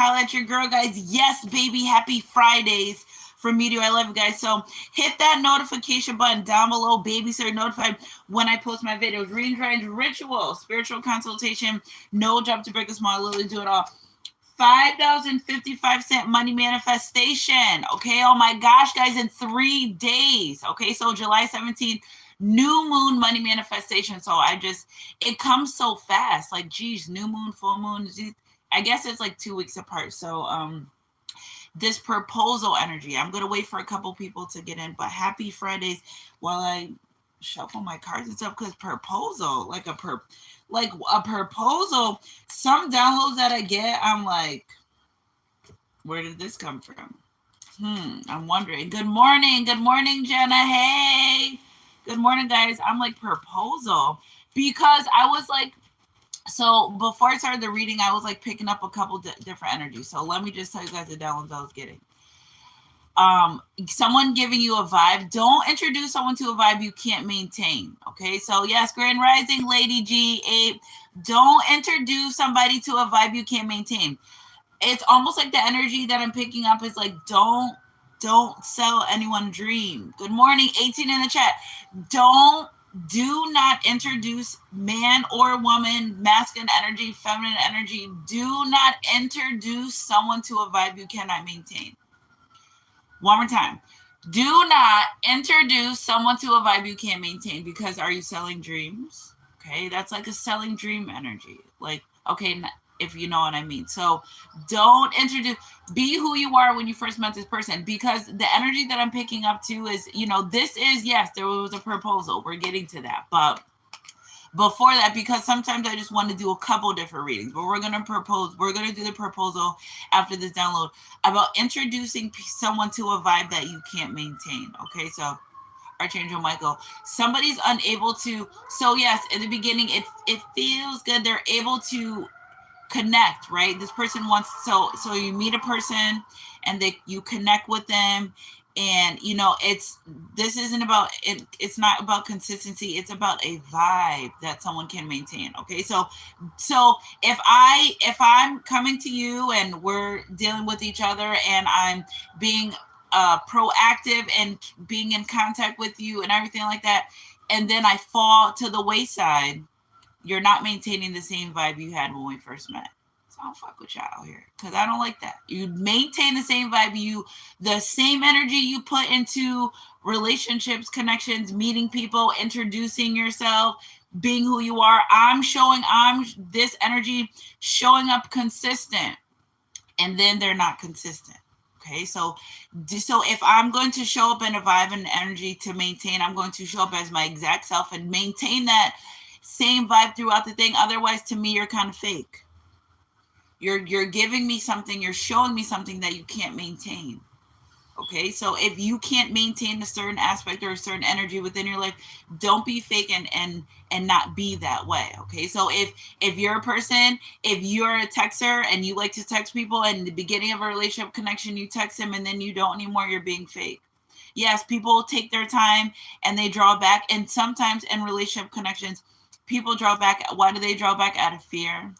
holla at your girl, guys. Yes, baby. Happy Fridays from me to you. I love you guys. So hit that notification button down below, baby, so you're notified when I post my videos. Reading, trends, ritual, spiritual consultation, no job to break a small, literally do it all. $5.55 money manifestation. Okay. Oh my gosh, guys, in 3 days. Okay. So July 17th, new moon money manifestation. So it comes so fast. Like, geez, new moon, full moon. I guess it's like 2 weeks apart. So, this proposal energy. I'm going to wait for a couple people to get in, but happy Fridays while I shuffle my cards and stuff, because proposal, like a proposal, some downloads that I get, I'm like, where did this come from? I'm wondering. Good morning, Jenna. Hey, good morning, guys. I'm like, proposal, because I was like, so before I started the reading, I was like picking up a couple different energies. So let me just tell you guys the downloads I was getting. Someone giving you a vibe. Don't introduce someone to a vibe you can't maintain. Okay. So yes, Grand Rising, Lady G8. Don't introduce somebody to a vibe you can't maintain. It's almost like the energy that I'm picking up is like, don't sell anyone a dream. Good morning, 18 in the chat. Do not introduce man or woman, masculine energy, feminine energy. Do not introduce someone to a vibe you cannot maintain. One more time. Do not introduce someone to a vibe you can't maintain, because are you selling dreams? Okay, that's like a selling dream energy. Like, okay, if you know what I mean. So don't introduce, be who you are when you first met this person, because the energy that I'm picking up too is, this is, yes, there was a proposal. We're getting to that. But before that, because sometimes I just want to do a couple different readings, but we're going to do the proposal after this download about introducing someone to a vibe that you can't maintain. Okay. So Archangel Michael, somebody's unable to, so yes, in the beginning, it feels good. They're able to connect, right? This person wants, so you meet a person and you connect with them, and this isn't about it, it's not about consistency, it's about a vibe that someone can maintain. Okay, so if I'm coming to you and we're dealing with each other and I'm being proactive and being in contact with you and everything like that, and then I fall to the wayside, you're not maintaining the same vibe you had when we first met. So I don't fuck with y'all here, because I don't like that. You maintain the same vibe, the same energy you put into relationships, connections, meeting people, introducing yourself, being who you are. I'm this energy showing up consistent, and then they're not consistent. Okay, so if I'm going to show up in a vibe and energy to maintain, I'm going to show up as my exact self and maintain that same vibe throughout the thing. Otherwise, to me, you're kind of fake. You're giving me something, you're showing me something that you can't maintain. Okay, so if you can't maintain a certain aspect or a certain energy within your life, don't be fake and not be that way. Okay, so if you're a person, if you're a texter and you like to text people, and in the beginning of a relationship connection you text them and then you don't anymore, you're being fake. Yes, people take their time and they draw back, and sometimes in relationship connections, people draw back. Why do they draw back? Out of fear.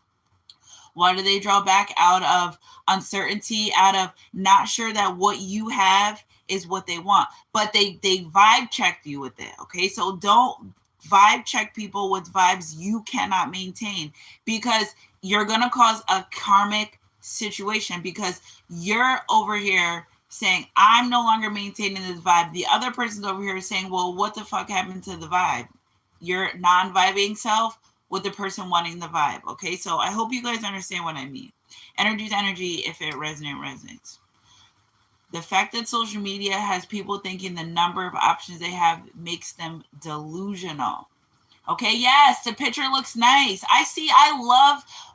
Why do they draw back? Out of uncertainty, out of not sure that what you have is what they want. But they vibe check you with it. Okay, so don't vibe check people with vibes you cannot maintain, because you're going to cause a karmic situation, because you're over here saying, I'm no longer maintaining this vibe. The other person's over here saying, well, what the fuck happened to the vibe? Your non-vibing self with the person wanting the vibe. Okay, so I hope you guys understand what I mean. Energy is energy. If it resonates. The fact that social media has people thinking the number of options they have makes them delusional. Okay, yes, the picture looks nice.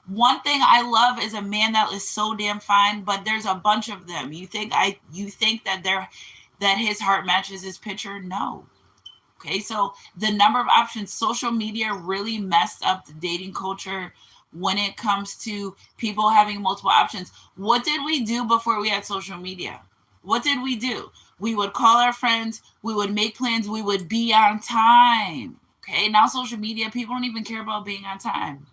One thing I love is a man that is so damn fine, but there's a bunch of them. You think that his heart matches his picture? No. Okay, so the number of options, social media really messed up the dating culture when it comes to people having multiple options. What did we do before we had social media? What did we do? We would call our friends, we would make plans, we would be on time. Okay, now social media, people don't even care about being on time.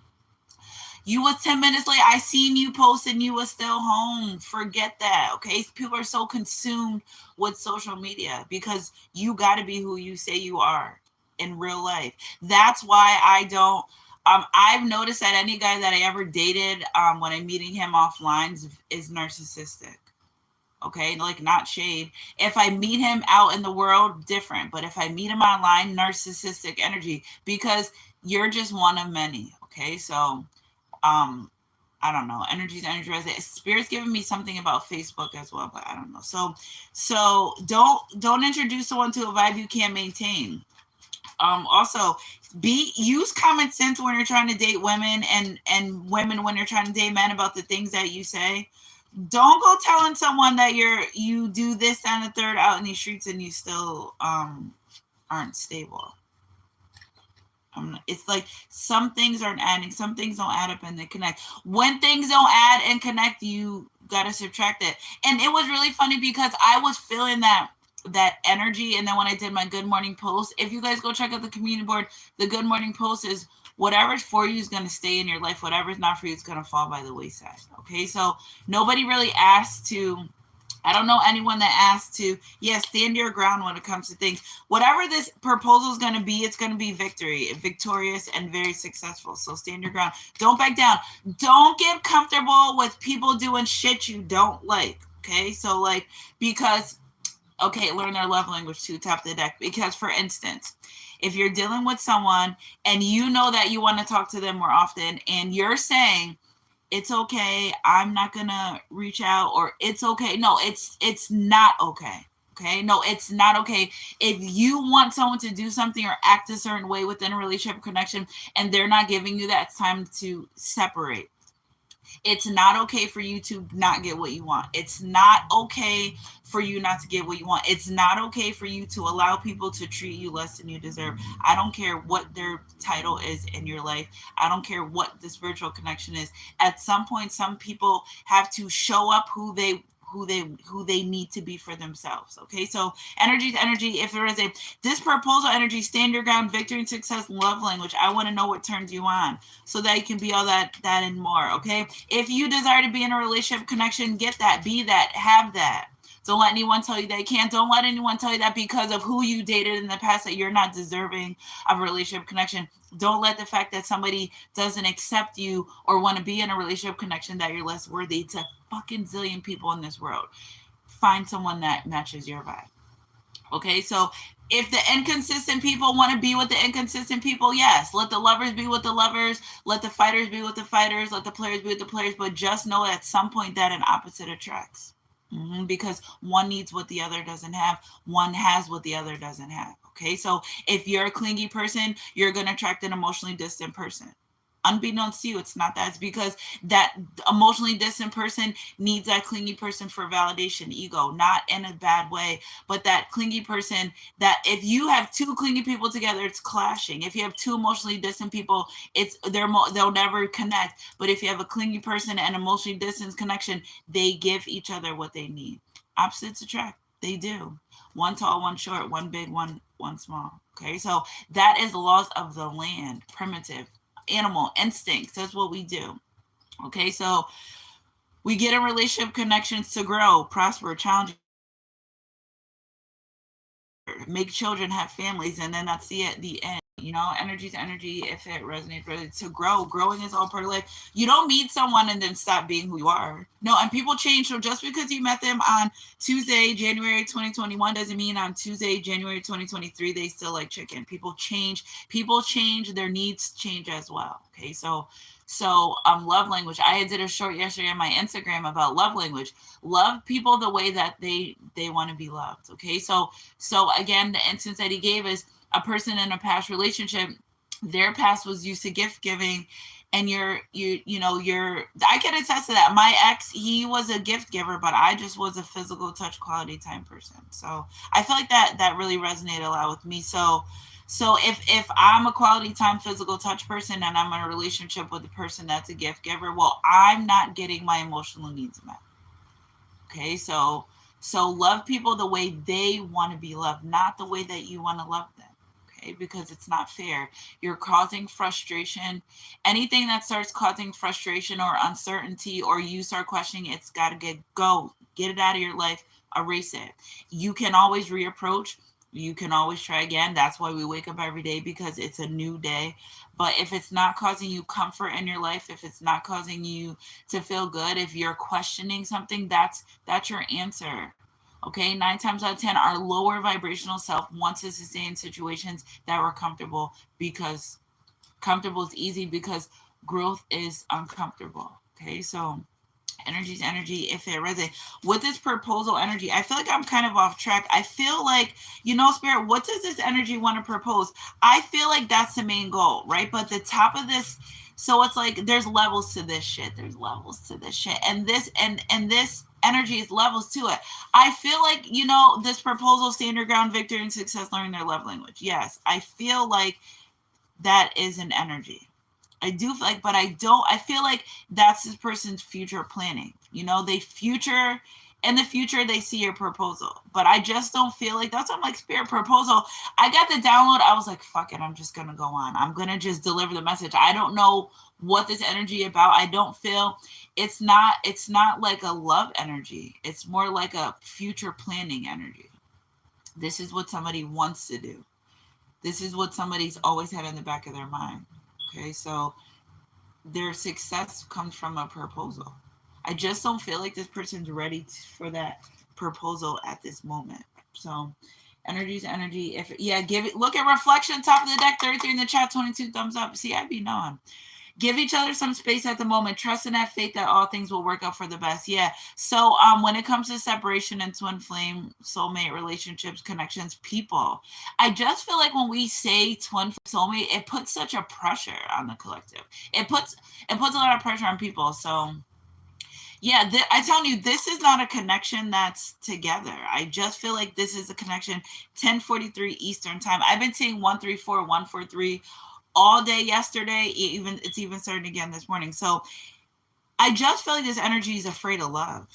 You was 10 minutes late. I seen you post and you was still home. Forget that. Okay. People are so consumed with social media because you got to be who you say you are in real life. That's why I don't. I've noticed that any guy that I ever dated, when I'm meeting him offline, is narcissistic. Okay, like, not shade. If I meet him out in the world, different. But if I meet him online, narcissistic energy, because you're just one of many. Okay, so I don't know. Energy's energy. Spirit's giving me something about Facebook as well, but I don't know. So don't introduce someone to a vibe you can't maintain. Also, use common sense when you're trying to date women, and women when you're trying to date men, about the things that you say. Don't go telling someone that you do this and the third out in these streets and you still aren't stable. It's like some things aren't adding, some things don't add up and they connect. When things don't add and connect, you gotta subtract it. And it was really funny because I was feeling that energy. And then when I did my good morning post, if you guys go check out the community board, the good morning post is, whatever's for you is going to stay in your life. Whatever's not for you is going to fall by the wayside. Okay, so nobody really asked to, I don't know anyone that asked to, stand your ground when it comes to things. Whatever this proposal is going to be, it's going to be victorious and very successful. So stand your ground. Don't back down. Don't get comfortable with people doing shit you don't like. Okay, so like, because, okay, learn their love language too, top of the deck. Because, for instance, if you're dealing with someone and you know that you want to talk to them more often, and you're saying, it's okay, I'm not gonna reach out, or it's okay. No, it's not okay. Okay, no, it's not okay. If you want someone to do something or act a certain way within a relationship connection and they're not giving you that, it's time to separate. It's not okay for you to not get what you want. It's not okay for you not to get what you want. It's not okay for you to allow people to treat you less than you deserve. I don't care what their title is in your life. I don't care what the spiritual connection is. At some point, some people have to show up who they need to be for themselves. Okay, so energy is energy. If there is this proposal energy, stand your ground, victory and success, love language. I want to know what turns you on so that you can be all that and more. Okay, if you desire to be in a relationship connection, get that, be that, have that. Don't let anyone tell you that you can't. Don't let anyone tell you that because of who you dated in the past that you're not deserving of a relationship connection. Don't let the fact that somebody doesn't accept you or want to be in a relationship connection that you're less worthy. It's a fucking zillion people in this world. Find someone that matches your vibe. Okay, so if the inconsistent people want to be with the inconsistent people, yes, let the lovers be with the lovers, let the fighters be with the fighters, let the players be with the players, but just know at some point that an opposite attracts. Because one needs what the other doesn't have, one has what the other doesn't have. Okay, so if you're a clingy person, you're going to attract an emotionally distant person. Unbeknownst to you, it's not that. It's because that emotionally distant person needs that clingy person for validation, ego, not in a bad way, but that clingy person, that if you have two clingy people together, it's clashing. If you have two emotionally distant people, they'll never connect. But if you have a clingy person and emotionally distant connection, they give each other what they need. Opposites attract. They do. One tall, one short, one big, one small. Okay, so that is the laws of the land, primitive. Animal instincts. That's what we do. Okay, so we get in relationship connections to grow, prosper, challenge, make children, have families, and then that's the end. Energy's energy. If it resonates, to grow. Growing is all part of life. You don't meet someone and then stop being who you are. No, and people change. So just because you met them on Tuesday, January 2021, doesn't mean on Tuesday, January 2023, they still like chicken. People change. People change. Their needs change as well. Okay, so love language. I did a short yesterday on my Instagram about love language. Love people the way that they want to be loved. Okay, so again, the instance that he gave is a person in a past relationship. Their past was used to gift giving, and I can attest to that. My ex, he was a gift giver, but I just was a physical touch, quality time person. So I feel like that really resonated a lot with me. So if I'm a quality time physical touch person and I'm in a relationship with a person that's a gift giver, well, I'm not getting my emotional needs met. Okay, so love people the way they want to be loved, not the way that you want to love them. okay? Because it's not fair. You're causing frustration. Anything that starts causing frustration or uncertainty, or you start questioning, it's got to get it out of your life, erase it. You can always reapproach. You can always try again. That's why we wake up every day, because it's a new day. But if it's not causing you comfort in your life, if it's not causing you to feel good, if you're questioning something, that's your answer. Okay, 9 times out of 10, our lower vibrational self wants us to stay in situations that we're comfortable, because comfortable is easy, because growth is uncomfortable. Okay, so energy's energy. If it resonates with this proposal energy, I feel like I'm kind of off track. I feel like, Spirit, what does this energy want to propose? I feel like that's the main goal, right? But the top of this, so it's like there's levels to this shit. There's levels to this shit. And this this energy is levels to it. I feel like, this proposal, stand your ground, victory and success, learning their love language. Yes, I feel like that is an energy. I do feel like, but I feel like that's this person's future planning. In the future, they see your proposal. But I just don't feel like, that's what I'm like, Spirit, proposal. I got the download. I was like, fuck it. I'm just going to go on. I'm going to just deliver the message. I don't know what this energy about. I don't feel, it's not like a love energy. It's more like a future planning energy. This is what somebody wants to do. This is what somebody's always had in the back of their mind. Okay, so their success comes from a proposal. I just don't feel like this person's ready for that proposal at this moment. So energy's energy. Give it. Look at reflection, top of the deck, 33 in the chat, 22 thumbs up. See, I be knowing. Give each other some space at the moment. Trust and have faith that all things will work out for the best. Yeah. So when it comes to separation and twin flame, soulmate, relationships, connections, people, I just feel like when we say twin soulmate, it puts such a pressure on the collective. It puts a lot of pressure on people. So yeah, I'm telling you, this is not a connection that's together. I just feel like this is a connection. 10:43 Eastern time. I've been seeing 134, 143 all day yesterday. It's even starting again this morning. So I just feel like this energy is afraid of love.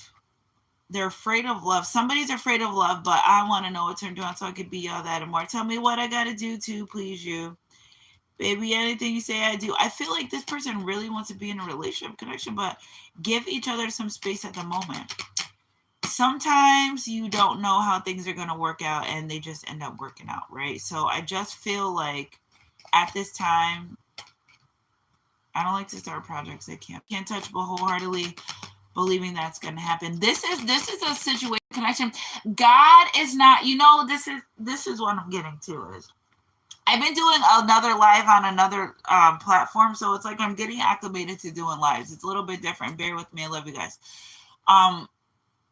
They're afraid of love. Somebody's afraid of love, but I want to know what they're doing so I could be all that and more. Tell me what I got to do to please you. Baby, anything you say, I do. I feel like this person really wants to be in a relationship connection, but give each other some space at the moment. Sometimes you don't know how things are going to work out and they just end up working out, right? So I just feel like at this time, I don't like to start projects I can't touch, but wholeheartedly believing that's going to happen. This is a situation connection. God is not, this is what I'm getting to is I've been doing another live on another platform, so it's like I'm getting acclimated to doing lives. It's a little bit different. Bear with me. I love you guys.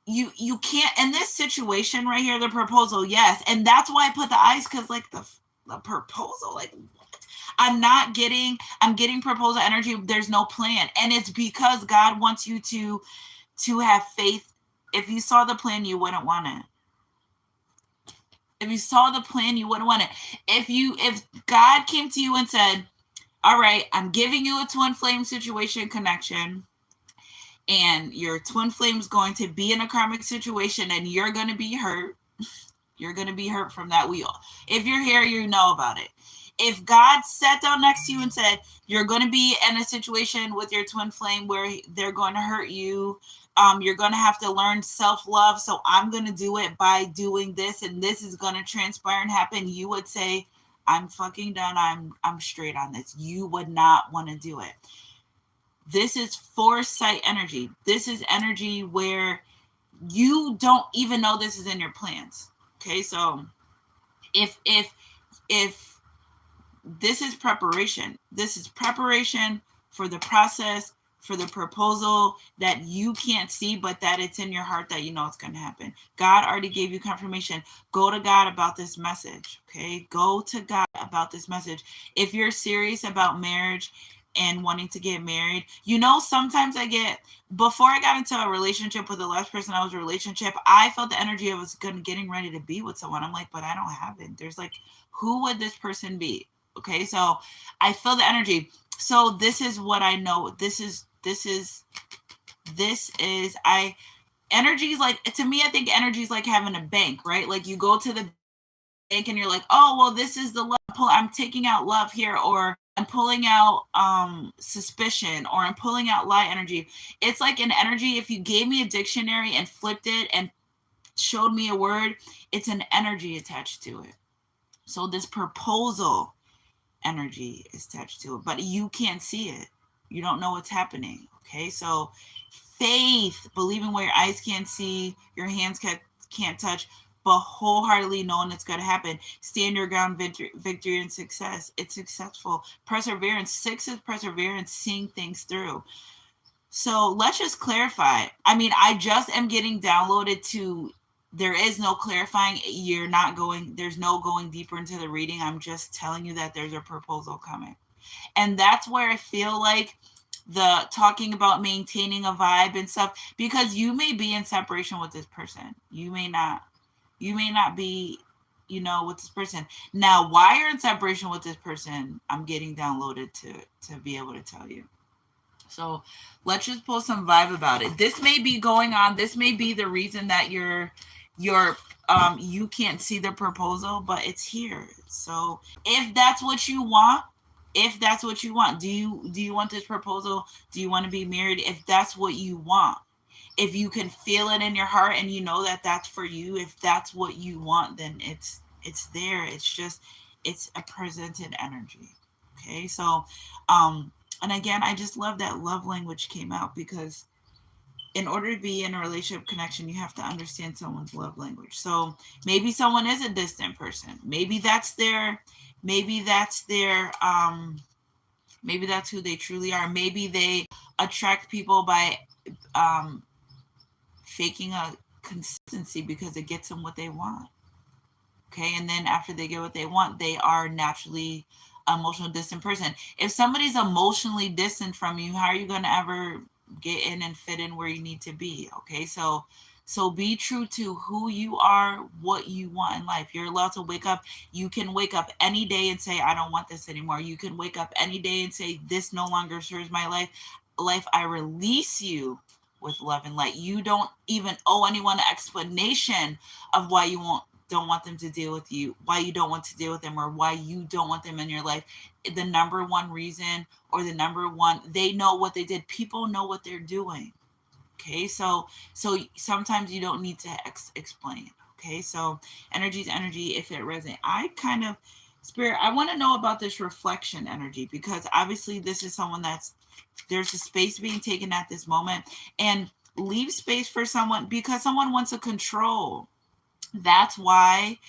You can't, in this situation right here, the proposal, yes, and that's why I put the eyes, because like the proposal, like what? I'm getting proposal energy. There's no plan, and it's because God wants you to have faith. If you saw the plan, you wouldn't want it. If you saw the plan, you wouldn't want it. If God came to you and said, all right, I'm giving you a twin flame situation connection, and your twin flame is going to be in a karmic situation and you're going to be hurt. You're going to be hurt from that wheel. If you're here, you know about it. If God sat down next to you and said, you're going to be in a situation with your twin flame where they're going to hurt you, you're going to have to learn self-love. So I'm going to do it by doing this, and this is going to transpire and happen. You would say, I'm fucking done. I'm straight on this. You would not want to do it. This is foresight energy. This is energy where you don't even know this is in your plans. Okay, so if this is preparation for the process, for the proposal that you can't see, but that it's in your heart that you know it's going to happen. God already gave you confirmation. Go to God about this message. Okay, go to God about this message. If you're serious about marriage and wanting to get married, sometimes before I got into a relationship with the last person I was in a relationship, I felt the energy of getting ready to be with someone. I'm like, but I don't have it. There's like, who would this person be? Okay, so I feel the energy. So this is what I know. Energy is like, to me, I think energy is like having a bank, right? Like you go to the think and you're like, oh, well, this is the love. I'm taking out love here, or I'm pulling out suspicion, or I'm pulling out lie energy. It's like an energy. If you gave me a dictionary and flipped it and showed me a word, it's an energy attached to it. So this proposal energy is attached to it, but you can't see it. You don't know what's happening. Okay, so faith, believing what your eyes can't see, your hands can't touch, but wholeheartedly knowing it's going to happen. Stand your ground, victory and success. It's successful. Perseverance. 6 is perseverance, seeing things through. So let's just clarify. I mean, I just am getting downloaded to, there is no clarifying. You're not going, there's no going deeper into the reading. I'm just telling you that there's a proposal coming. And that's where I feel like the talking about maintaining a vibe and stuff, because you may be in separation with this person. You may not be, with this person. Now, why you're in separation with this person, I'm getting downloaded to be able to tell you. So let's just pull some vibe about it. This may be going on. This may be the reason that you can't see the proposal, but it's here. So if that's what you want, do you want this proposal? Do you want to be married? If that's what you want, if you can feel it in your heart and you know that that's for you, if that's what you want, then it's there. It's a presented energy. Okay, so and again, I just love that love language came out, because in order to be in a relationship connection, you have to understand someone's love language. So maybe someone is a distant person. Maybe that's maybe that's who they truly are. Maybe they attract people by faking a consistency because it gets them what they want. Okay, and then after they get what they want, they are naturally emotional distant person. If somebody's emotionally distant from you, how are you going to ever get in and fit in where you need to be? Okay, so be true to who you are, what you want in life. You're allowed to wake up. You can wake up any day and say, I don't want this anymore. You can wake up any day and say, this no longer serves my life. I release you with love and light. You don't even owe anyone an explanation of why you don't want them to deal with you, why you don't want to deal with them, or why you don't want them in your life. The number one reason, or they know what they did. People know what they're doing. Okay, so sometimes you don't need to explain. Okay, so energy is energy. If it resonates, Spirit, I want to know about this reflection energy, because obviously this is someone there's a space being taken at this moment, and leave space for someone, because someone wants to control. That's why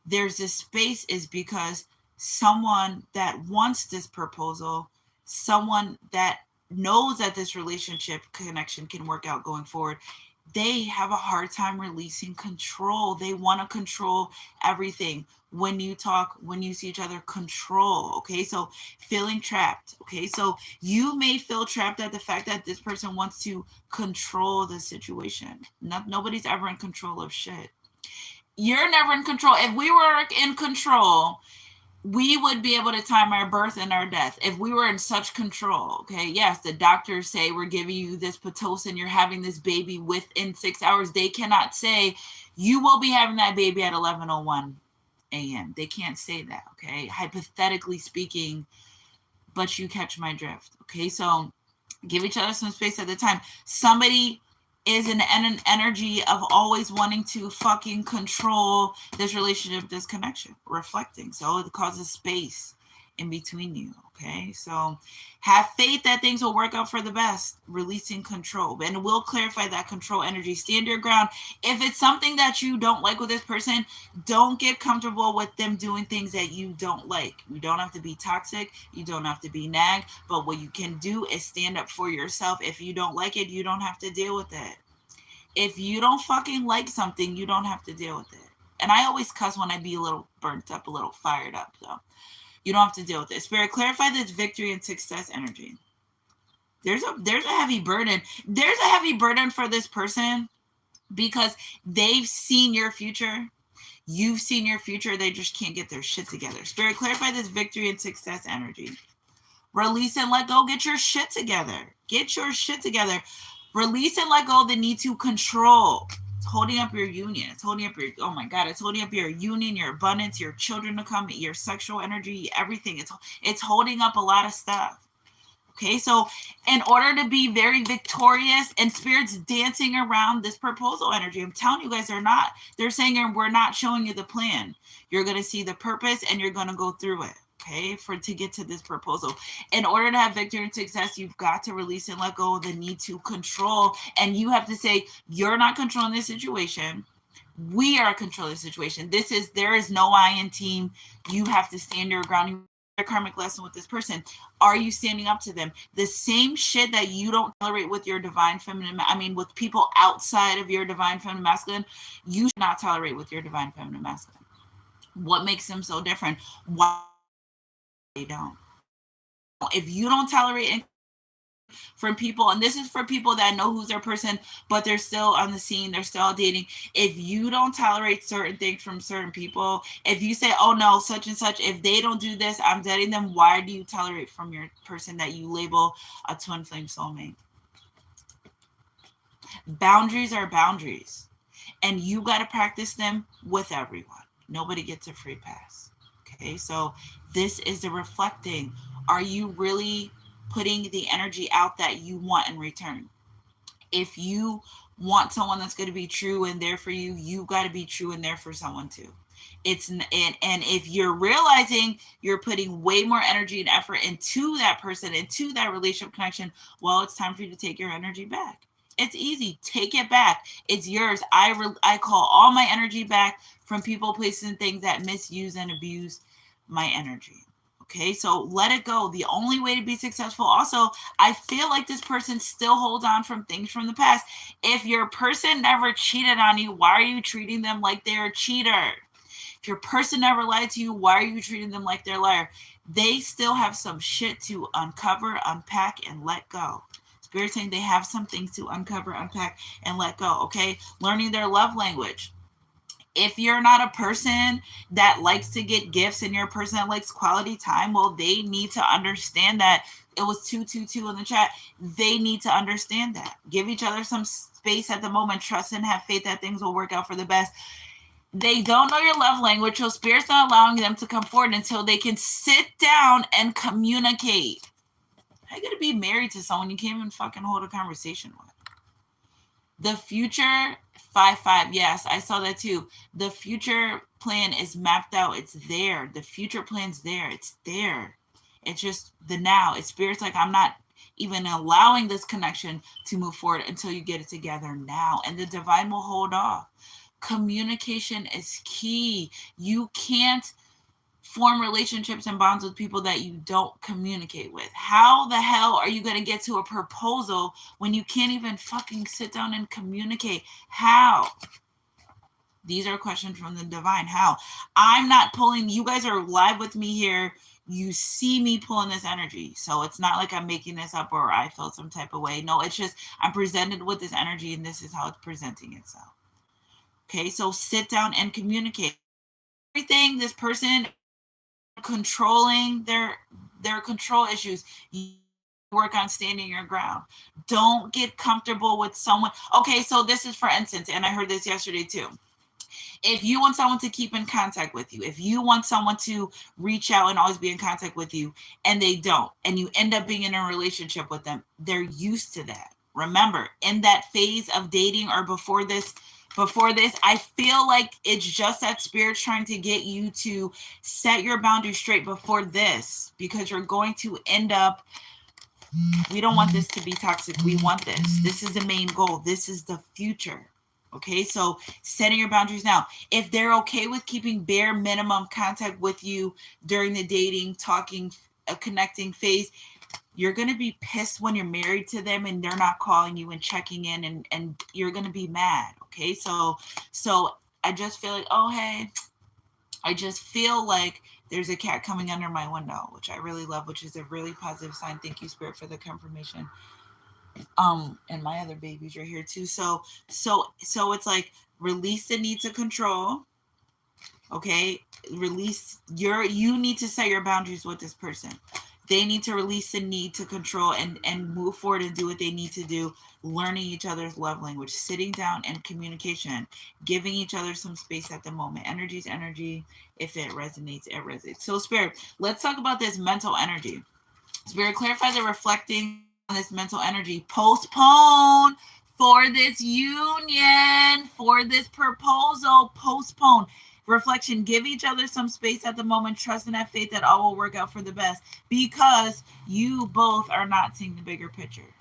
there's this space, is because someone that wants this proposal, someone that knows that this relationship connection can work out going forward, they have a hard time releasing control. They want to control everything. When you talk, when you see each other, control. Okay, so feeling trapped. Okay, so you may feel trapped at the fact that this person wants to control the situation. Nobody's ever in control of shit. You're never in control. If we were in control, we would be able to time our birth and our death. If we were in such control, okay, yes, the doctors say we're giving you this Pitocin, you're having this baby within 6 hours. They cannot say you will be having that baby at 11:01 a.m. They can't say that, okay, hypothetically speaking, but you catch my drift. Okay, so give each other some space at the time. Somebody is in an energy of always wanting to fucking control this relationship, this connection, reflecting. So it causes space in between you. Okay, so have faith that things will work out for the best, releasing control. And we'll clarify that control energy. Stand your ground. If it's something that you don't like with this person, don't get comfortable with them doing things that you don't like. You don't have to be toxic. You don't have to be nag. But what you can do is stand up for yourself. If you don't like it, you don't have to deal with it. If you don't fucking like something, you don't have to deal with it. And I always cuss when I be a little burnt up, a little fired up. So you don't have to deal with it. Spirit, clarify this victory and success energy. There's a heavy burden. There's a heavy burden for this person, because they've seen your future. You've seen your future. They just can't get their shit together. Spirit, clarify this victory and success energy. Release and let go. Get your shit together. Get your shit together. Release and let go the need to control. It's holding up your union. It's holding up your, oh my God, it's holding up your union, your abundance, your children to come, your sexual energy, everything. It's holding up a lot of stuff. Okay, so in order to be very victorious, and Spirit's dancing around this proposal energy, I'm telling you guys, they're saying we're not showing you the plan. You're going to see the purpose and you're going to go through it. Okay, to get to this proposal. In order to have victory and success, you've got to release and let go of the need to control. And you have to say, you're not controlling this situation. We are controlling the situation. There is no I in team. You have to stand your ground. Your karmic lesson with this person. Are you standing up to them? The same shit that you don't tolerate with your divine feminine, with people outside of your divine feminine masculine, you should not tolerate with your divine feminine masculine. What makes them so different? Why they don't? If you don't tolerate from people, and this is for people that know who's their person, but they're still on the scene, they're still dating. If you don't tolerate certain things from certain people, if you say, oh no, such and such, if they don't do this, I'm dating them, why do you tolerate from your person that you label a twin flame soulmate? Boundaries are boundaries, and you got to practice them with everyone. Nobody gets a free pass. Okay, so this is the reflecting. Are you really putting the energy out that you want in return? If you want someone that's going to be true and there for you, you got to be true and there for someone too. And if you're realizing you're putting way more energy and effort into that person, into that relationship connection, well, it's time for you to take your energy back. It's easy. Take it back. It's yours. I call all my energy back from people, places, and things that misuse and abuse my energy. Okay, so let it go. The only way to be successful. Also, I feel like this person still holds on from things from the past. If your person never cheated on you, why are you treating them like they're a cheater? If your person never lied to you, why are you treating them like they're a liar? They still have some shit to uncover, unpack, and let go. Spirit saying they have some things to uncover, unpack, and let go. Okay, learning their love language. If you're not a person that likes to get gifts and you're a person that likes quality time, well, they need to understand that. It was 222 in the chat. They need to understand that. Give each other some space at the moment. Trust and have faith that things will work out for the best. They don't know your love language, so Spirit's not allowing them to come forward until they can sit down and communicate. How are you going to be married to someone you can't even fucking hold a conversation with? The future 5-5. Yes, I saw that too. The future plan is mapped out. It's there. The future plan's there. It's there. It's just the now. It's Spirit's like, I'm not even allowing this connection to move forward until you get it together now. And the divine will hold off. Communication is key. You can't form relationships and bonds with people that you don't communicate with. How the hell are you going to get to a proposal when you can't even fucking sit down and communicate? How? These are questions from the divine. How? I'm not pulling, you guys are live with me here. You see me pulling this energy. So it's not like I'm making this up or I felt some type of way. No, it's just I'm presented with this energy and this is how it's presenting itself. Okay, so sit down and communicate. Everything this person controlling their control issues, you work on standing your ground. Don't get comfortable with someone. Okay, so this is for instance, and I heard this yesterday too. If you want someone to keep in contact with you, if you want someone to reach out and always be in contact with you, and they don't, and you end up being in a relationship with them, they're used to that. Remember, in that phase of dating or before this, I feel like it's just that Spirit's trying to get you to set your boundaries straight before this, because you're going to end up, we don't want this to be toxic. We want this. This is the main goal. This is the future. Okay, so setting your boundaries now. If they're okay with keeping bare minimum contact with you during the dating, talking, connecting phase, you're going to be pissed when you're married to them and they're not calling you and checking in, and you're going to be mad. Okay, so I just feel like, oh, hey, I just feel like there's a cat coming under my window, which I really love, which is a really positive sign. Thank you, Spirit, for the confirmation. And my other babies are here too. So it's like, release the need to control. Okay, release you need to set your boundaries with this person. They need to release the need to control and move forward and do what they need to do, learning each other's love language, sitting down and communication, giving each other some space at the moment. Energy is energy. If it resonates, it resonates. So Spirit, let's talk about this mental energy. Spirit, clarify the reflecting on this mental energy. Postpone for this union, for this proposal. Postpone. Reflection, give each other some space at the moment, trust and have faith that all will work out for the best, because you both are not seeing the bigger picture.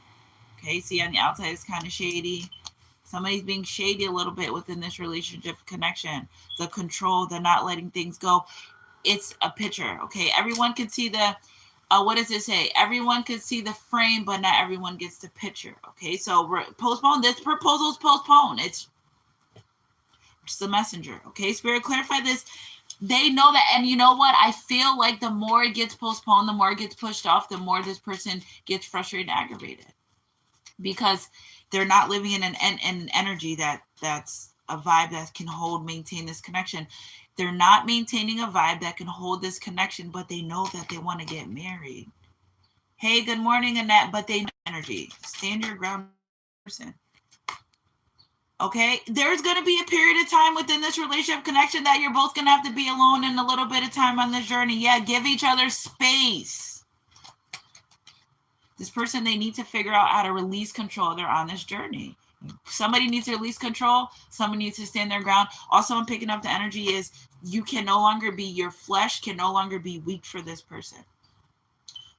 Okay, see, on the outside it's kind of shady. Somebody's being shady a little bit within this relationship connection. The control, the not letting things go. It's a picture, okay? Everyone can see the, what does it say? Everyone can see the frame, but not everyone gets the picture, okay? So postpone, this proposal's postponed. It's the messenger, okay? Spirit, clarify this. They know that, and you know what? I feel like the more it gets postponed, the more it gets pushed off, the more this person gets frustrated and aggravated, because they're not living in an energy that's a vibe that can hold, maintain this connection. They're not maintaining a vibe that can hold this connection, but they know that they want to get married. Hey, good morning, Annette, but they know energy. Stand your ground, person. Okay, there's going to be a period of time within this relationship connection that you're both going to have to be alone in a little bit of time on this journey. Yeah, give each other space. This person, they need to figure out how to release control. They're on this journey. Somebody needs to release control. Somebody needs to stand their ground. Also, I'm picking up the energy is you can no longer be, your flesh can no longer be weak for this person.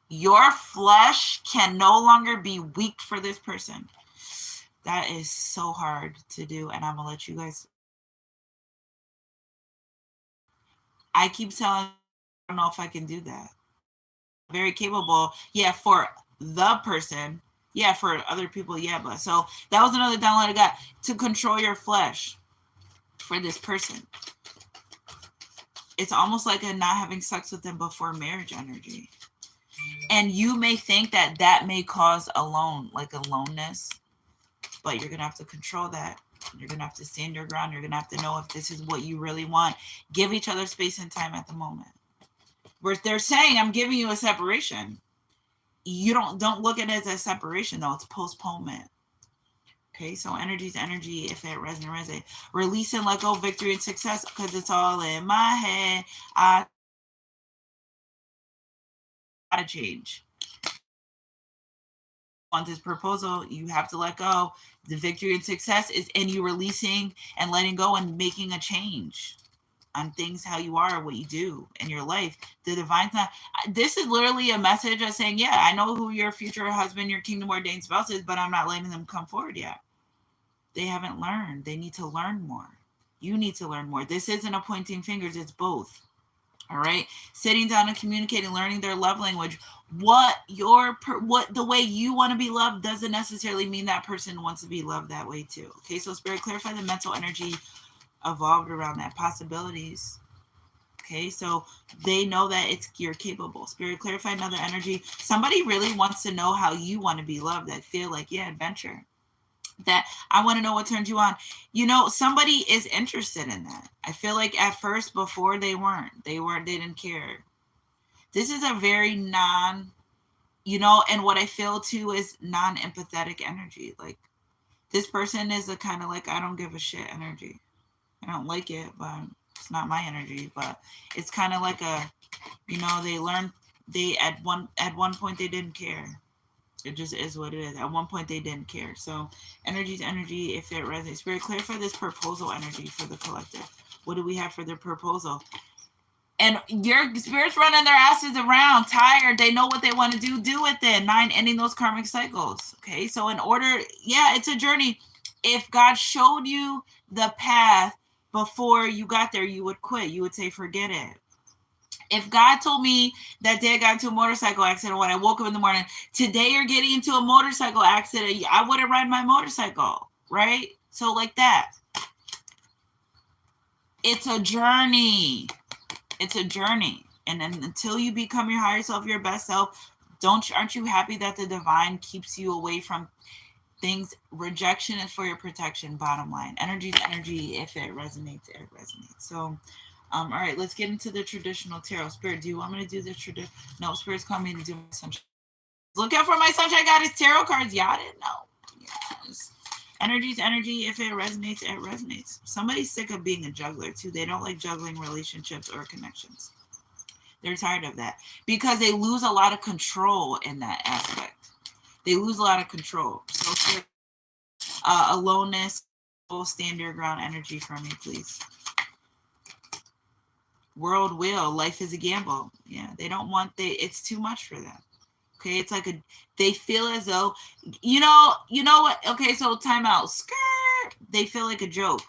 Your flesh can no longer be weak for this person. That is so hard to do, and I'm gonna let you guys. I keep telling, I don't know if I can do that. Very capable, yeah, for the person, yeah, for other people, yeah, but so that was another download I got, to control your flesh for this person. It's almost like a not having sex with them before marriage energy, and you may think that that may cause aloneness. But you're going to have to control that. You're going to have to stand your ground. You're going to have to know if this is what you really want. Give each other space and time at the moment. Where they're saying, I'm giving you a separation. You don't look at it as a separation, though. It's postponement. Okay, so energy is energy. If it resonates, release and let go, victory and success, because it's all in my head. I gotta change. Want this proposal, you have to let go. The victory and success is in you releasing and letting go and making a change on things, how you are, what you do in your life. The divine's not, this is literally a message of saying, yeah, I know who your future husband, your kingdom ordained spouse is, but I'm not letting them come forward yet. They haven't learned. They need to learn more. You need to learn more. This isn't a pointing fingers, it's both. All right, sitting down and communicating, learning their love language. What the way you want to be loved doesn't necessarily mean that person wants to be loved that way too. Okay, so Spirit, clarify the mental energy evolved around that, possibilities. Okay, so they know that you're capable. Spirit, clarify another energy. Somebody really wants to know how you want to be loved. That feel like, yeah, adventure. That I want to know what turns you on. You know, somebody is interested in that. I feel like at first, before they didn't care. This is a very and what I feel too is non-empathetic energy. Like, this person is a kind of like, I don't give a shit energy. I don't like it, but it's not my energy. But it's kind of like at one point they didn't care. It just is what it is. At one point, they didn't care. So energy's energy, if it resonates. Spirit, clarify this proposal energy for the collective. What do we have for their proposal? And your spirit's running their asses around, tired. They know what they want to do with it. 9, ending those karmic cycles. Okay, so it's a journey. If God showed you the path before you got there, you would quit. You would say, forget it. If God told me that day I got into a motorcycle accident, when I woke up in the morning, today you're getting into a motorcycle accident, I wouldn't ride my motorcycle, right? So like that. It's a journey. It's a journey. And then until you become your higher self, your best self, aren't you happy that the divine keeps you away from things? Rejection is for your protection, bottom line. Energy is energy. If it resonates, it resonates. So All right, let's get into the traditional tarot. Spirit, do you want me to do the tradition? No, Spirit's calling me to do my sunshine. Look out for my sunshine goddess tarot cards. Y'all didn't know. Yes. Energy's energy. If it resonates, it resonates. Somebody's sick of being a juggler too. They don't like juggling relationships or connections. They're tired of that because they lose a lot of control in that aspect. They lose a lot of control. So aloneness, stand your ground energy for me, please. World will, life is a gamble. Yeah, they don't want, it's too much for them. Okay, it's like they feel as though, you know what? Okay, so time out. Skirt. They feel like a joke.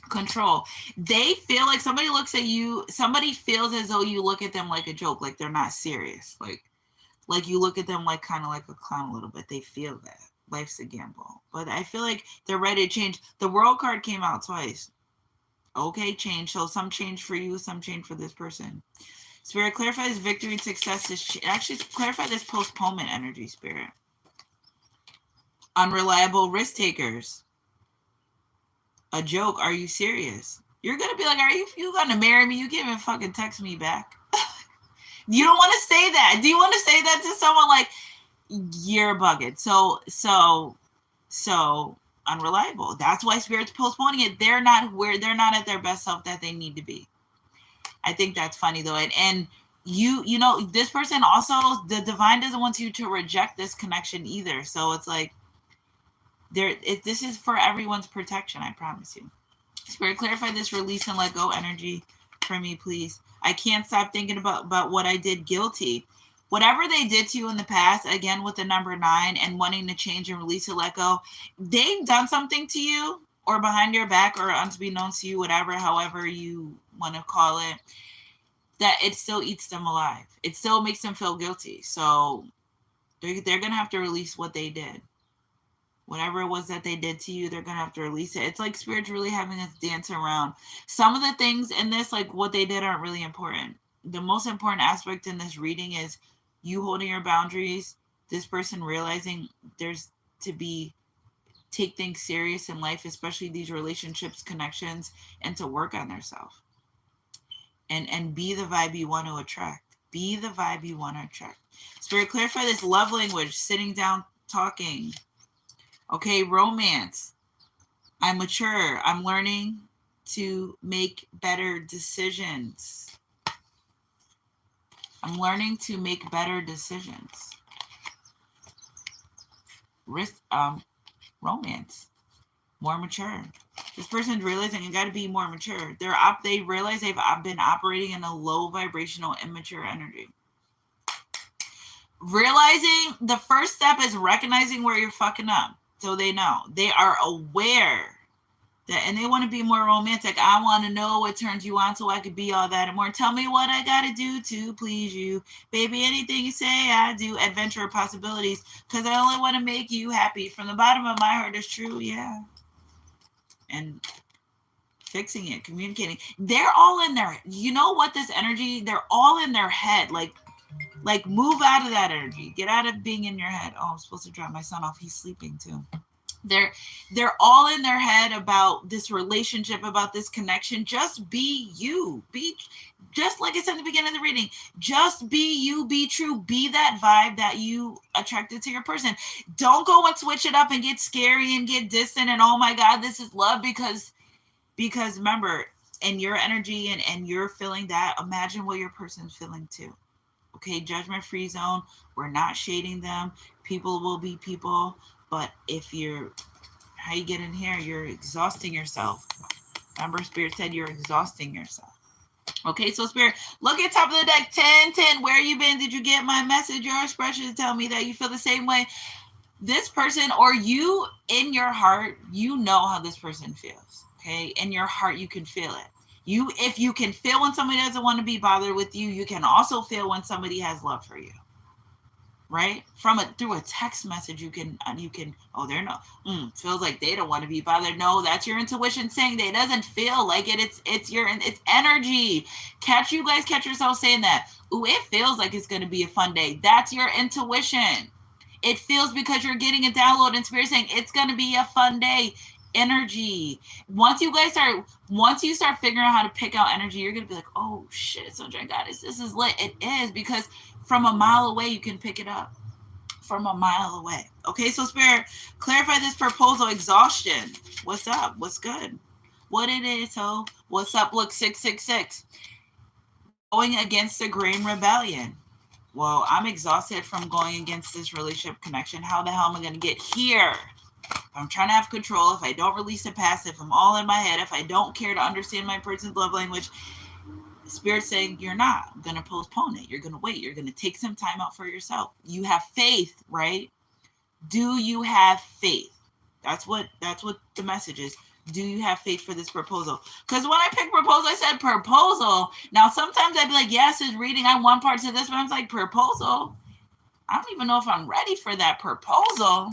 Control. They feel like somebody looks at you, somebody feels as though you look at them like a joke, like they're not serious. Like you look at them like kind of like a clown a little bit. They feel that. Life's a gamble. But I feel like they're ready to change. The World card came out twice. Okay, change. So some change for you, some change for this person. Spirit, clarify this victory and success. Actually, clarify this postponement energy, Spirit. Unreliable risk takers. A joke. Are you serious? You're going to be like, are you going to marry me? You can't even fucking text me back. You don't want to say that. Do you want to say that to someone? Like, you're bugging. So unreliable. That's why Spirit's postponing it. They're not at their best self that they need to be. I think that's funny though. And you know, this person also, the divine doesn't want you to reject this connection either. So it's like, this is for everyone's protection, I promise you. Spirit, clarify this release and let go energy for me, please. I can't stop thinking about what I did. Guilty. Whatever they did to you in the past, again with the number 9 and wanting to change and release and let go, they've done something to you or behind your back or unbeknownst to you, whatever, however you want to call it, that it still eats them alive. It still makes them feel guilty. So they're going to have to release what they did. Whatever it was that they did to you, they're going to have to release it. It's like Spirit's really having us dance around. Some of the things in this, like what they did, aren't really important. The most important aspect in this reading is you holding your boundaries, this person realizing there's to take things serious in life, especially these relationships, connections, and to work on themselves. And be the vibe you want to attract. Be the vibe you want to attract. Spirit, clarify this love language, sitting down, talking. Okay, romance. I'm mature. I'm learning to make better decisions. I'm learning to make better decisions. Romance. More mature. This person's realizing I got to be more mature. They realize they've been operating in a low vibrational, immature energy. Realizing the first step is recognizing where you're fucking up. So they know. They are aware that, and they want to be more romantic. I want to know what turns you on so I could be all that and more. Tell me what I got to do to please you. Baby, anything you say, I do. Adventure possibilities, because I only want to make you happy. From the bottom of my heart, is true, yeah. And fixing it, communicating. They're all in there. You know what, this energy, they're all in their head. Like move out of that energy. Get out of being in your head. Oh, I'm supposed to drop my son off. He's sleeping too. They're all in their head about this relationship, about this connection. Just be you. Be just like I said in the beginning of the reading. Just be you. Be true. Be that vibe that you attracted to your person. Don't go and switch it up and get scary and get distant and oh my God, this is love, because remember, in your energy and you're feeling that, imagine what your person's feeling too. Okay, judgment-free zone. We're not shading them. People will be people. But how you get in here, you're exhausting yourself. Remember, Spirit said you're exhausting yourself. Okay, so Spirit, look at top of the deck, 10. Where you been? Did you get my message? Your expressions tell me that you feel the same way. This person, or you in your heart, you know how this person feels. Okay, in your heart, you can feel it. If you can feel when somebody doesn't want to be bothered with you, you can also feel when somebody has love for you. Right? Through a text message, you can, oh, they're not, feels like they don't want to be bothered. No, that's your intuition saying that. It doesn't feel like it. It's energy. Catch yourself saying that. Ooh, it feels like it's going to be a fun day. That's your intuition. It feels because you're getting a download and Spirit saying it's going to be a fun day. energy. Once you start figuring out how to pick out energy, you're gonna be like, oh shit, Sunshine Goddess, this is lit. It is, because from a mile away you can pick it up. From a mile away. Okay, so Spirit, clarify this proposal. Exhaustion. What's up? What's good? What it is? So what's up? Look, 666. Going against the grain rebellion. Well, I'm exhausted from going against this relationship connection. How the hell am I going to get here? If I'm trying to have control, if I don't release the past, if I'm all in my head, if I don't care to understand my person's love language, Spirit's saying you're not. I'm going to postpone it. You're going to wait. You're going to take some time out for yourself. You have faith, right? Do you have faith? That's what the message is. Do you have faith for this proposal? Because when I picked proposal, I said proposal. Now, sometimes I'd be like, yes, it's reading. I want parts of this, but I was like, proposal? I don't even know if I'm ready for that proposal.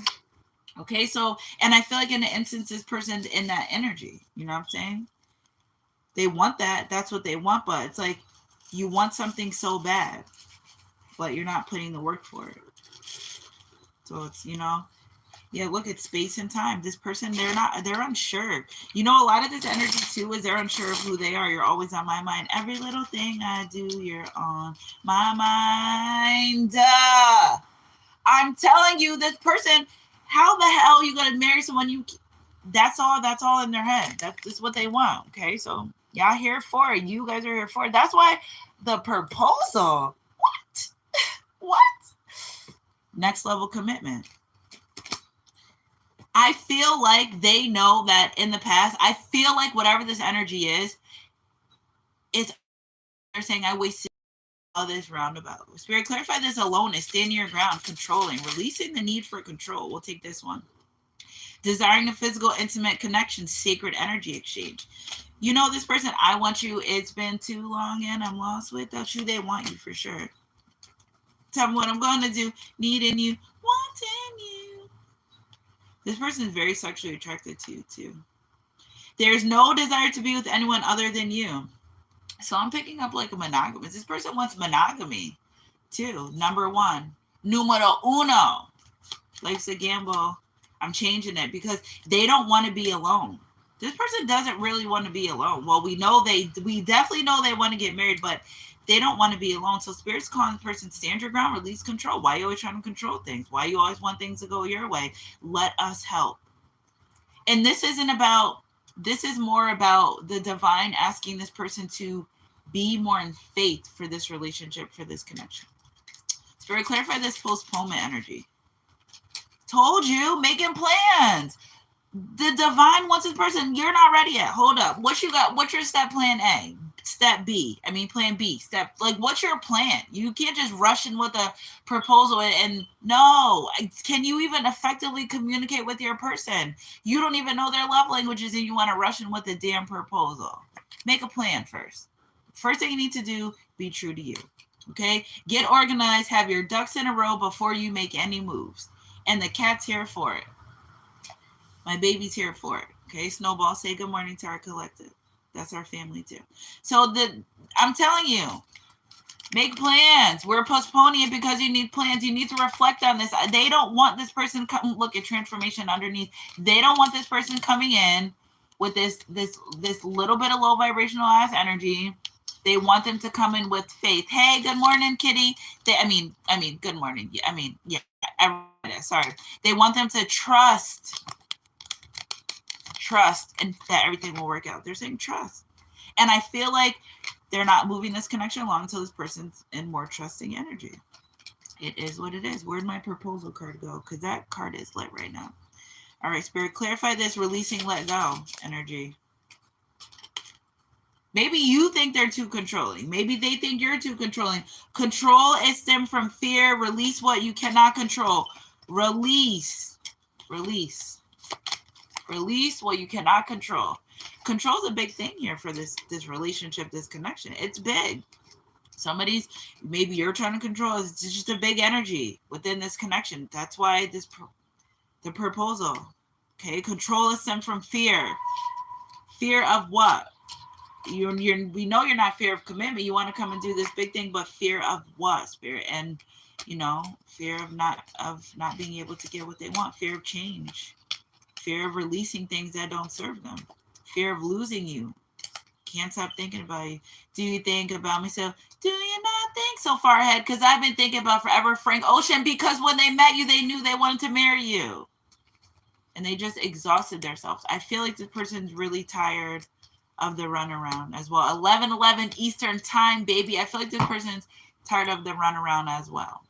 Okay, so, and I feel like in the instance, this person's in that energy. You know what I'm saying? They want that. That's what they want, but it's like you want something so bad, but you're not putting the work for it. So it's, yeah, look at space and time. This person, they're unsure. A lot of this energy too is they're unsure of who they are. You're always on my mind. Every little thing I do, you're on my mind. I'm telling you, this person, how the hell are you going to marry someone that's all in their head. That's just what they want. Okay. So y'all here for it. You guys are here for it. That's why the proposal, what? Next level commitment. I feel like they know that in the past, I feel like whatever this energy is, they're saying I wasted all this roundabout. Spirit, clarify this aloneness, standing your ground, controlling, releasing the need for control. We'll take this one. Desiring a physical, intimate connection, sacred energy exchange. This person, I want you. It's been too long and I'm lost without you. They want you for sure. Tell me what I'm going to do. Needing you, wanting you. This person is very sexually attracted to you too. There's no desire to be with anyone other than you. So I'm picking up like a monogamous. This person wants monogamy too. Number one. Numero uno. Life's a gamble. I'm changing it because they don't want to be alone. This person doesn't really want to be alone. Well, we definitely know they want to get married, but they don't want to be alone. So Spirit's calling the person, stand your ground, release control. Why are you always trying to control things? Why you always want things to go your way? Let us help. And this is more about the divine asking this person to be more in faith for this relationship, for this connection. Spirit, clarify this postponement energy. Told you, making plans. The divine wants this person. You're not ready yet. Hold up. What you got? What's your step plan A? Step B. Plan B. What's your plan? You can't just rush in with a proposal and no. Can you even effectively communicate with your person? You don't even know their love languages and you want to rush in with a damn proposal. Make a plan first. First thing you need to do, be true to you. Okay? Get organized. Have your ducks in a row before you make any moves. And the cat's here for it. My baby's here for it. Okay, Snowball, say good morning to our collective. That's our family too. So I'm telling you, make plans. We're postponing it because you need plans. You need to reflect on this. They don't want this person come look at transformation underneath. They don't want this person coming in with this little bit of low vibrational ass energy. They want them to come in with faith. Hey, good morning, Kitty. Good morning. Sorry. They want them to trust and that everything will work out. They're saying trust. And I feel like they're not moving this connection along until this person's in more trusting energy. It is what it is. Where'd my proposal card go? Because that card is lit right now. All right, Spirit, clarify this releasing, let go energy. Maybe you think they're too controlling. Maybe they think you're too controlling. Control is stemmed from fear. Release what you cannot control. Release what you cannot control. Control is a big thing here for this relationship, this connection. It's big. Maybe you're trying to control. It's just a big energy within this connection. That's why the proposal. Okay, control is stemmed from fear. Fear of what? We know you're not fear of commitment. You want to come and do this big thing, but fear of what, Spirit? And fear of not being able to get what they want. Fear of change. Fear of releasing things that don't serve them. Fear of losing you. Can't stop thinking about you. Do you think about myself? Do you not think so far ahead? Because I've been thinking about forever Frank Ocean, because when they met you, they knew they wanted to marry you. And they just exhausted themselves. I feel like this person's really tired of the runaround as well. 11:11 Eastern time, baby. I feel like this person's tired of the runaround as well.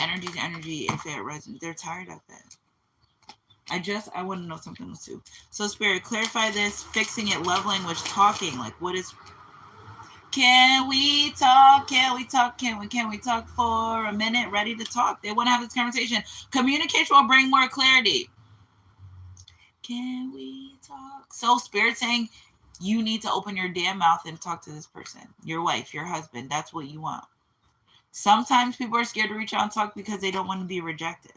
Energy to energy, if it resonates. They're tired of it. I want to know something else too. So Spirit, clarify this, fixing it, love language, talking. Like, what is, can we talk? Can we talk? Can we talk for a minute? Ready to talk. They want to have this conversation. Communication will bring more clarity. Can we talk? So Spirit saying you need to open your damn mouth and talk to this person, your wife, your husband. That's what you want. Sometimes people are scared to reach out and talk because they don't want to be rejected.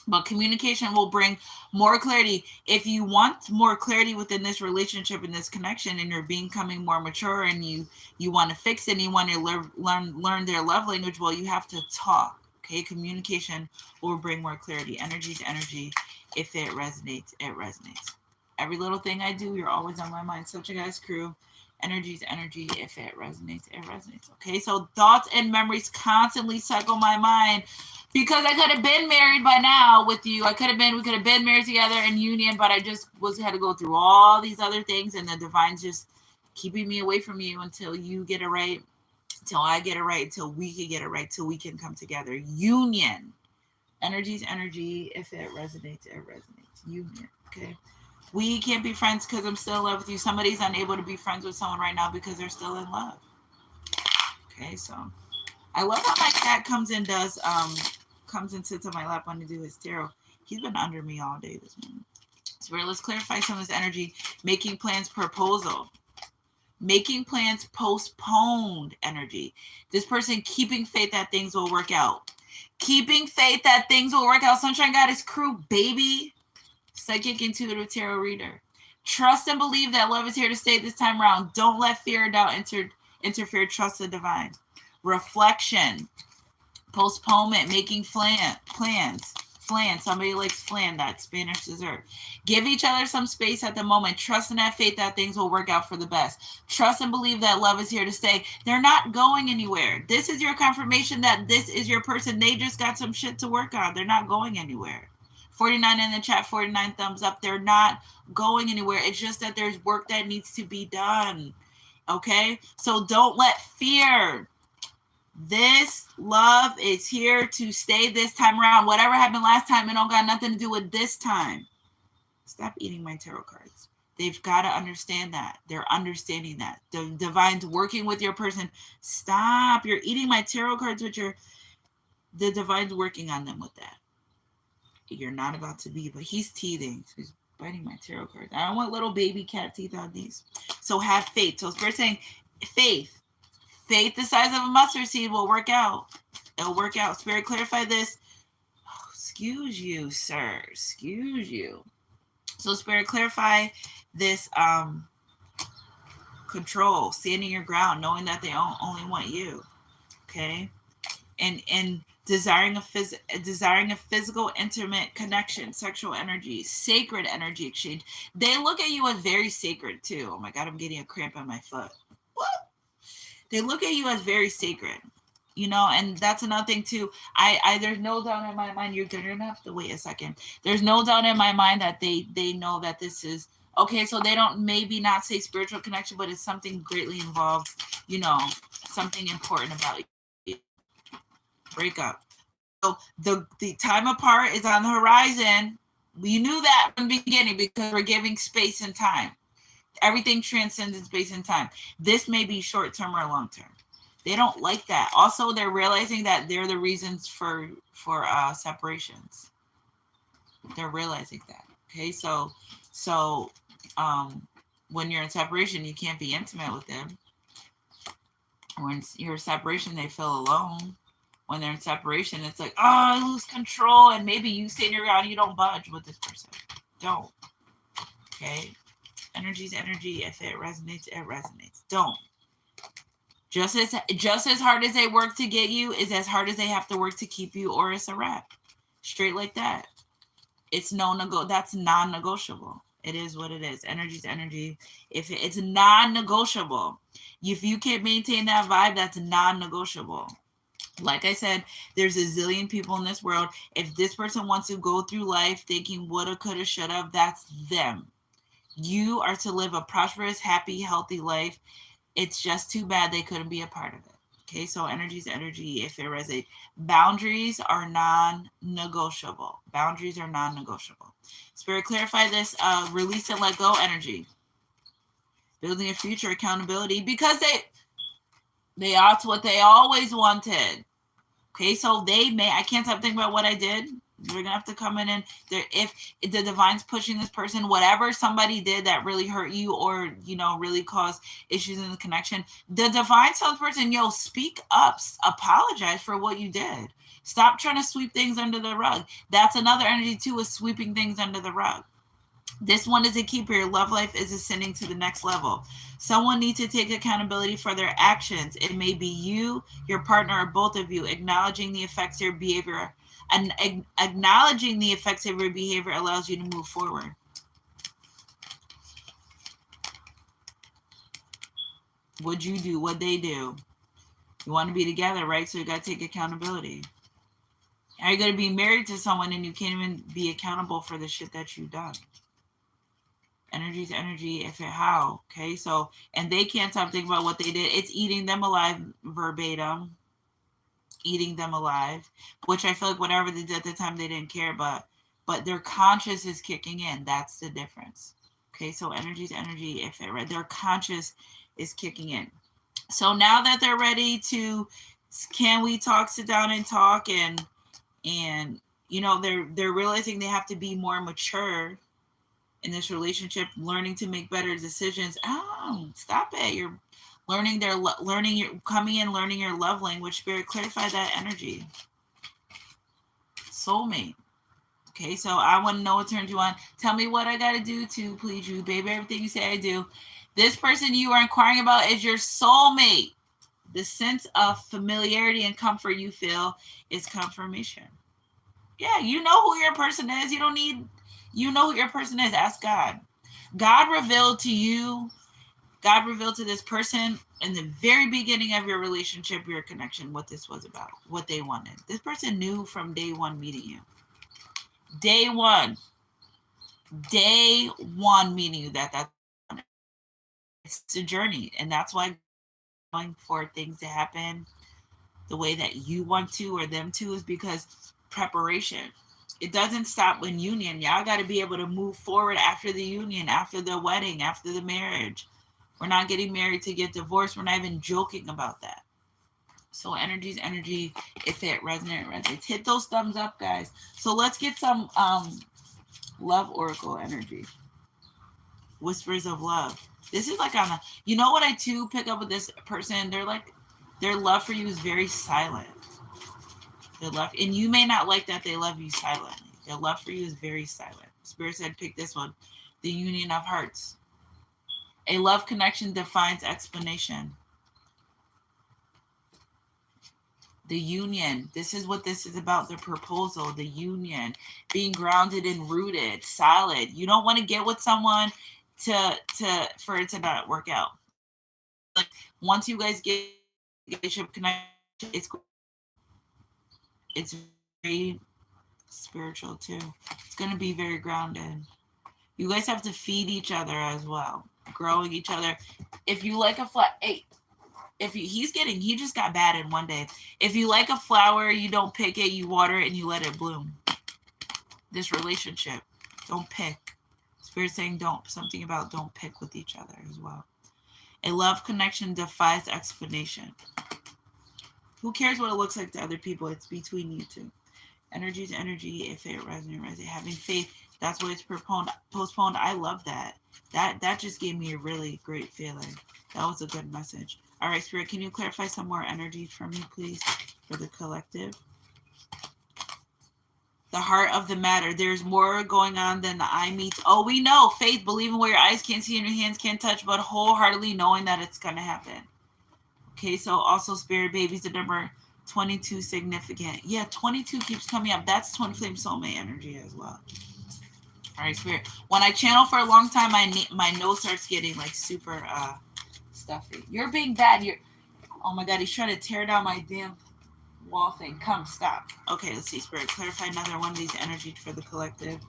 But communication will bring more clarity. If you want more clarity within this relationship and this connection, and you're becoming more mature, and you want to fix it, and you want to learn their love language, well, you have to talk. Okay, communication will bring more clarity. Energy to energy. If it resonates, it resonates. Every little thing I do, you're always on my mind. Such a guy's crew. Energy to energy. If it resonates, it resonates. Okay, so thoughts and memories constantly cycle my mind, because I could have been married by now with you. We could have been married together in union, but I just had to go through all these other things, and the divine's just keeping me away from you until you get it right, until I get it right, until we can get it right, till we can come together. Union. Energy's energy. If it resonates, it resonates. Union. Okay. We can't be friends because I'm still in love with you. Somebody's unable to be friends with someone right now because they're still in love. Okay, so I love how my cat comes and sits on my lap when I do his tarot. He's been under me all day this morning. So let's clarify some of this energy. Making plans, proposal. Making plans, postponed energy. This person keeping faith that things will work out. Keeping faith that things will work out. Sunshine Goddess crew, baby. Psychic, intuitive, tarot reader. Trust and believe that love is here to stay this time around. Don't let fear or doubt interfere. Trust the divine. Reflection. Postponement. Making plans. Flan. Somebody likes flan, that Spanish dessert. Give each other some space at the moment. Trust and have faith that things will work out for the best. Trust and believe that love is here to stay. They're not going anywhere. This is your confirmation that this is your person. They just got some shit to work on. They're not going anywhere. 49 in the chat, 49 thumbs up. They're not going anywhere. It's just that there's work that needs to be done. Okay? So don't let fear. This love is here to stay this time around. Whatever happened last time, it don't got nothing to do with this time. Stop eating my tarot cards. They've got to understand that. They're understanding that. The divine's working with your person. Stop. You're eating my tarot cards with the divine's working on them with that. You're not about to be, but he's teething. He's biting my tarot cards. I don't want little baby cat teeth on these. So have faith. So Spirit saying faith. Faith the size of a mustard seed will work out. It'll work out. Spirit, clarify this. Oh, excuse you, sir. Excuse you. So Spirit, clarify this control, standing your ground, knowing that they only want you. Okay? And desiring a physical, intimate connection, sexual energy, sacred energy exchange. They look at you as very sacred too. Oh my God, I'm getting a cramp on my foot. What? They look at you as very sacred, and that's another thing too. I there's no doubt in my mind. You're gonna have to wait a second. There's no doubt in my mind that they know that this is okay. So they don't maybe not say spiritual connection, but it's something greatly involved. Something important about you. Breakup. So the time apart is on the horizon. We knew that from the beginning because we're giving space and time. Everything transcends in space and time. This may be short term or long term. They don't like that. Also, they're realizing that they're the reasons for separations. They're realizing that. Okay, so when you're in separation, you can't be intimate with them. When you're in separation, they feel alone. When they're in separation, it's like, oh, I lose control, and maybe you stand around, you don't budge with this person. Don't. Okay. Energy's energy. If it resonates, it resonates. Don't. Just as hard as they work to get you is as hard as they have to work to keep you, or it's a wrap. Straight like that. It's that's non-negotiable. It is what it is. Energy's energy. If it's non-negotiable, if you can't maintain that vibe, that's non-negotiable. Like I said, there's a zillion people in this world. If this person wants to go through life thinking woulda, coulda, shoulda, that's them. You are to live a prosperous, happy, healthy life. It's just too bad they couldn't be a part of it. Okay, so energy's energy. If it resonates, boundaries are non-negotiable. Boundaries are non-negotiable. Spirit, clarify this. Release and let go energy. Building a future, accountability, because they are what they always wanted. Okay, so I can't stop thinking about what I did. You're gonna have to come in and if the divine's pushing this person, whatever somebody did that really hurt you or really caused issues in the connection, the divine tells the person, yo, speak up, apologize for what you did. Stop trying to sweep things under the rug. That's another energy too, is sweeping things under the rug. This one is a keeper. Your love life is ascending to the next level. Someone needs to take accountability for their actions. It may be you, your partner, or both of you. Acknowledging the effects of your behavior and acknowledging the effects of your behavior allows you to move forward. What'd you do? What'd they do? You want to be together, right? So you got to take accountability. Are you going to be married to someone and you can't even be accountable for the shit that you've done? Energy's energy. If it how, okay, so and they can't stop thinking about what they did. It's eating them alive, verbatim. Eating them alive, which I feel like whatever they did at the time they didn't care, but their conscious is kicking in. That's the difference. Okay, so energy's energy. If it their conscious is kicking in. So now that they're ready to, can we talk? Sit down and talk, and they're realizing they have to be more mature in this relationship, learning to make better decisions. Oh, stop it. You're learning you're coming in, learning your love language. Spirit, clarify that energy. Soulmate. Okay, so I want to know what turns you on. Tell me what I got to do to please you, baby. Everything you say I do. This person you are inquiring about is your soulmate. The sense of familiarity and comfort you feel is confirmation. Yeah, you know who your person is. You know who your person is. Ask God. God revealed to this person in the very beginning of your relationship, your connection, what this was about, what they wanted. This person knew from day one meeting you. Day one meeting you that's it's a journey. And that's why going for things to happen the way that you want to or them to is because preparation. It doesn't stop when union. Y'all got to be able to move forward after the union, after the wedding, after the marriage. We're not getting married to get divorced. We're not even joking about that. So energy's energy. If it resonates. Hit those thumbs up, guys. So let's get some love oracle energy. Whispers of love. This is like on a, what I too pick up with this person? Their love for you is very silent. Their love, and you may not like that they love you silently. Their love for you is very silent. Spirit said pick this one. The union of hearts. A love connection defines explanation. The union. This is what this is about. The proposal, the union, being grounded and rooted, solid. You don't want to get with someone for it to not work out. Like once you guys get relationship connection, it's very spiritual too. It's going to be very grounded. You guys have to feed each other as well, growing each other. If you like a flower, he just got bad in one day. If you like a flower, you don't pick it, you water it, and you let it bloom. This relationship, don't pick. Spirit saying something about don't pick with each other as well. A love connection defies explanation. Who cares what it looks like to other people? It's between you two. Energy's energy. If it resonates. Having faith. That's why it's postponed. I love that. That just gave me a really great feeling. That was a good message. All right, Spirit, can you clarify some more energy for me, please, for the collective? The heart of the matter. There's more going on than the eye meets. Oh, we know. Faith, believing where your eyes can't see and your hands can't touch, but wholeheartedly knowing that it's going to happen. Okay, so also Spirit babies, the number 22 significant. Yeah, 22 keeps coming up. That's twin flame soulmate energy as well. All right, Spirit. When I channel for a long time, my nose starts getting like super stuffy. You're being bad. Oh my God, he's trying to tear down my damn wall thing. Come, stop. Okay, let's see, Spirit. Clarify another one of these energies for the collective.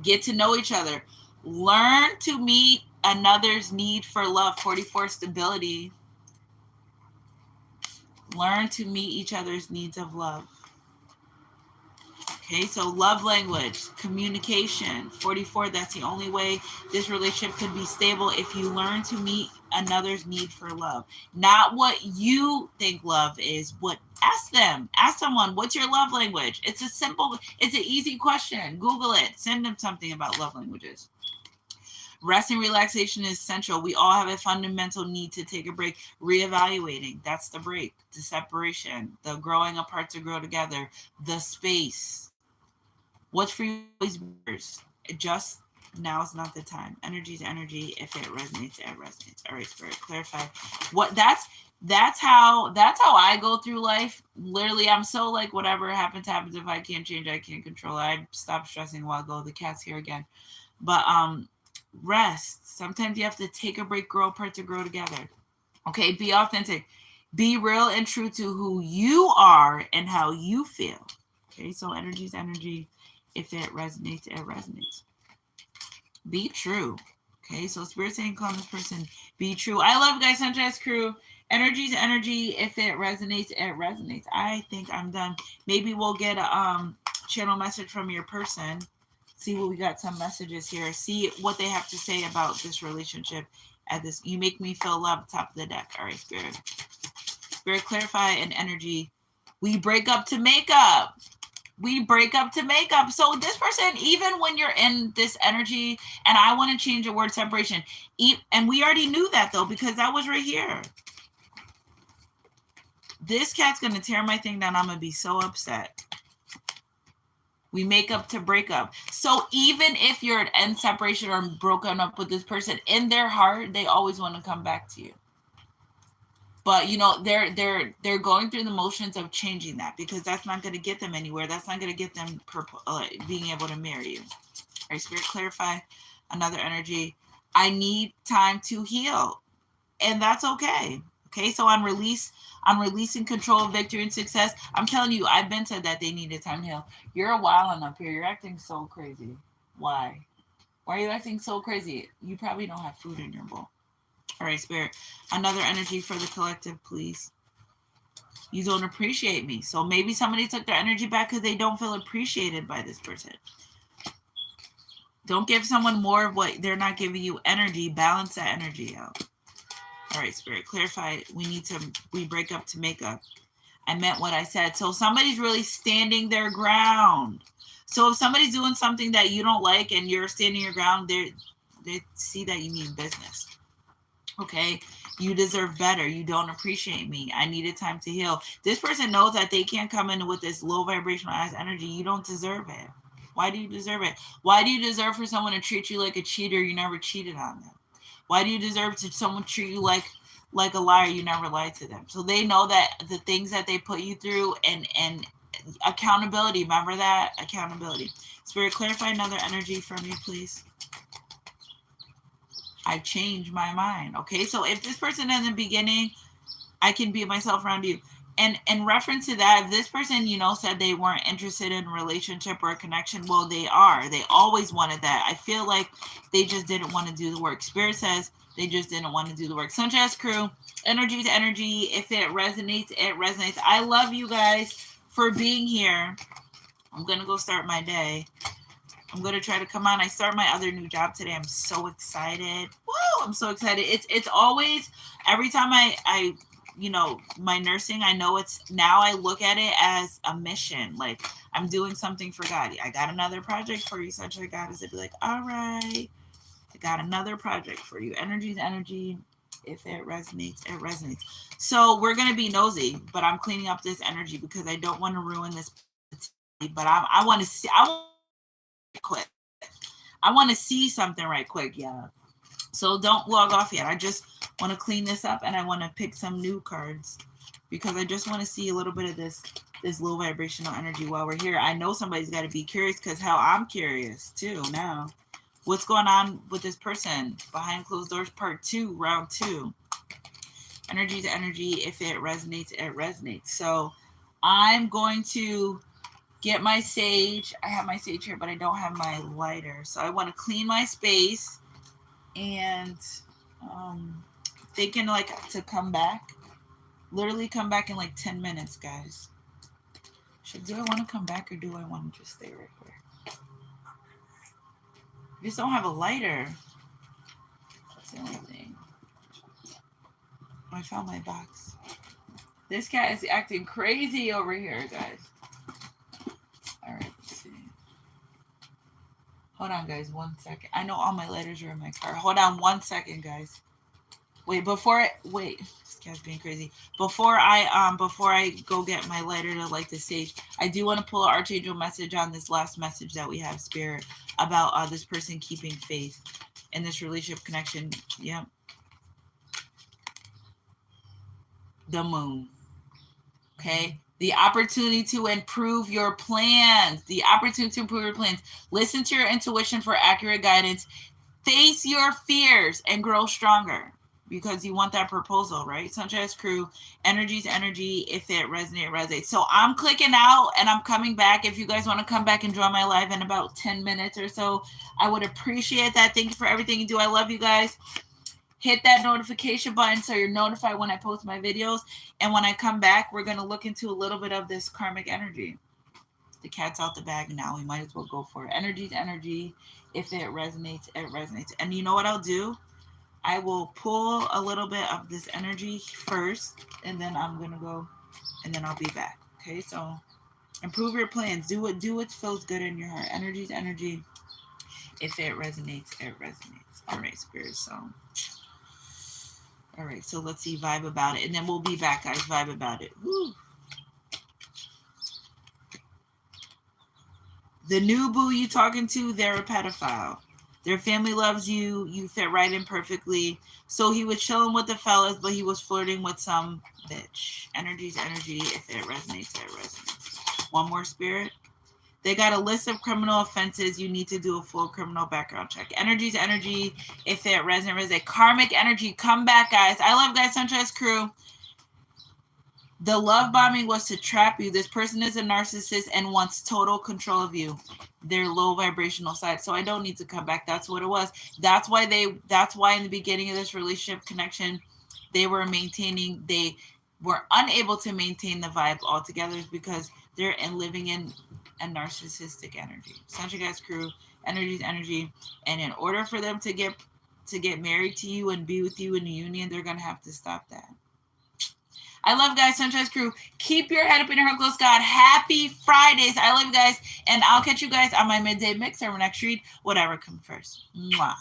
Get to know each other. Learn to meet another's need for love. 44, stability. Learn to meet each other's needs of love. Okay, so love language, communication. 44, that's the only way this relationship could be stable, if you learn to meet another's need for love. Not what you think love is, ask them. Ask someone, what's your love language? It's an easy question. Google it. Send them something about love languages. Rest and relaxation is essential. We all have a fundamental need to take a break. Reevaluating, that's the break. The separation, the growing apart to grow together, the space. What's for you always matters. Just now is not the time. Energy is energy. If it resonates, it resonates. All right, Spirit, clarify. That's how I go through life. Literally, I'm so like, whatever happens. If I can't change, I can't control it. I stop stressing a while ago. The cat's here again. But rest. Sometimes you have to take a break, grow apart to grow together. Okay, be authentic. Be real and true to who you are and how you feel. Okay, so energy is energy. If it resonates, it resonates. Be true. Okay, so Spirit saying, call this person, be true. I love you guys, Sunshine Crew. Energy is energy. If it resonates, it resonates. I think I'm done. Maybe we'll get a channel message from your person. See what we got, some messages here. See what they have to say about this relationship. At this, you make me feel love, top of the deck. All right, Spirit. Spirit, clarify an energy. We break up to make up. We break up to make up. So this person, even when you're in this energy, and I want to change the word separation, and we already knew that though, because that was right here. This cat's going to tear my thing down. I'm going to be so upset. We make up to break up. So even if you're in separation or broken up with this person, in their heart, they always want to come back to you. But you know, they're going through the motions of changing that, because that's not going to get them anywhere. That's not going to get them being able to marry you. All right, Spirit, clarify another energy. I need time to heal, and that's okay. Okay, so I'm releasing control, victory, and success. I'm telling you, I've been said that they needed time to heal. You're wilding up here. You're acting so crazy. Why? Why are you acting so crazy? You probably don't have food in your bowl. All right, Spirit, another energy for the collective, please. You don't appreciate me. So maybe somebody took their energy back because they don't feel appreciated by this person. Don't give someone more of what they're not giving you energy. Balance that energy out. All right, Spirit, clarify. We break up to make up. I meant what I said. So somebody's really standing their ground. So if somebody's doing something that you don't like and you're standing your ground, they see that you mean business. Okay, you deserve better. You don't appreciate me. I needed time to heal. This person knows that they can't come in with this low vibrational ass energy. You don't deserve it. Why do you deserve it? Why do you deserve for someone to treat you like a cheater? You never cheated on them. Why do you deserve to someone treat you like a liar? You never lied to them. So they know that the things that they put you through, and accountability. Remember that? Accountability. Spirit, clarify another energy for me, please. I've changed my mind. Okay, so if this person in the beginning, I can be myself around you. And in reference to that, if this person, said they weren't interested in a relationship or a connection, well, they are. They always wanted that. I feel like they just didn't want to do the work. Spirit says they just didn't want to do the work. Sunshine Crew, energy to energy. If it resonates, it resonates. I love you guys for being here. I'm going to go start my day. I'm going to try to come on. I start my other new job today. I'm so excited. Woo! I'm so excited. It's always, every time I my nursing, I know now I look at it as a mission. Like, I'm doing something for God. I got another project for you. Such a God is to be like, all right, I got another project for you. Energy is energy. If it resonates, it resonates. So we're going to be nosy, but I'm cleaning up this energy because I don't want to ruin this. But I want to see. Quick. I want to see something right quick, yeah. So don't log off yet. I just want to clean this up and I want to pick some new cards. because I just want to see a little bit of this low vibrational energy while we're here. I know somebody's got to be curious, because how I'm curious too now. What's going on with this person? Behind closed doors, part 2, round 2. Energy to energy. If it resonates, it resonates. So I'm going to get my sage. I have my sage here, but I don't have my lighter. So I want to clean my space, and thinking like to come back. Literally come back in like 10 minutes, guys. Do I want to come back, or do I want to just stay right here? I just don't have a lighter. That's the only thing. I found my box. This cat is acting crazy over here, guys. All right, let's see. Hold on, guys, 1 second. I know all my lighters are in my car. Hold on 1 second, guys. Wait, this cat's being crazy. Before I go get my lighter to light the sage, I do want to pull an archangel message on this last message that we have, Spirit, about this person keeping faith in this relationship connection. Yep. The moon. Okay. The opportunity to improve your plans. The opportunity to improve your plans. Listen to your intuition for accurate guidance. Face your fears and grow stronger, because you want that proposal, right? Sunshine Crew, energy's energy. If it resonates. So I'm clicking out and I'm coming back. If you guys want to come back and join my live in about 10 minutes or so, I would appreciate that. Thank you for everything you do. I love you guys. Hit that notification button so you're notified when I post my videos. And when I come back, we're going to look into a little bit of this karmic energy. The cat's out the bag now. We might as well go for it. Energy's energy. If it resonates, it resonates. And you know what I'll do? I will pull a little bit of this energy first, and then I'm going to go, and then I'll be back. Okay, so improve your plans. Do what feels good in your heart. Energy's energy. If it resonates, it resonates. All right, Spirit. All right, so let's see, vibe about it. And then we'll be back, guys. Vibe about it. Woo. The new boo you talking to, they're a pedophile. Their family loves you. You fit right in perfectly. So he was chilling with the fellas, but he was flirting with some bitch. Energy's energy. If it resonates, it resonates. One more, Spirit. They got a list of criminal offenses. You need to do a full criminal background check. Energy's energy. If it resonates, karmic energy. Come back, guys. I love guys. Sunshine's Crew. The love bombing was to trap you. This person is a narcissist and wants total control of you. Their low vibrational side. So I don't need to come back. That's what it was. That's why in the beginning of this relationship connection, they were unable to maintain the vibe altogether, because they're living in a narcissistic energy. Sunshine Guys Crew, energy's energy. And in order for them to get married to you and be with you in a union, they're going to have to stop that. I love guys. Sunshine's Crew. Keep your head up and your heart close, God. Happy Fridays. I love you guys. And I'll catch you guys on my midday mix or my next read. Whatever comes first. Mwah.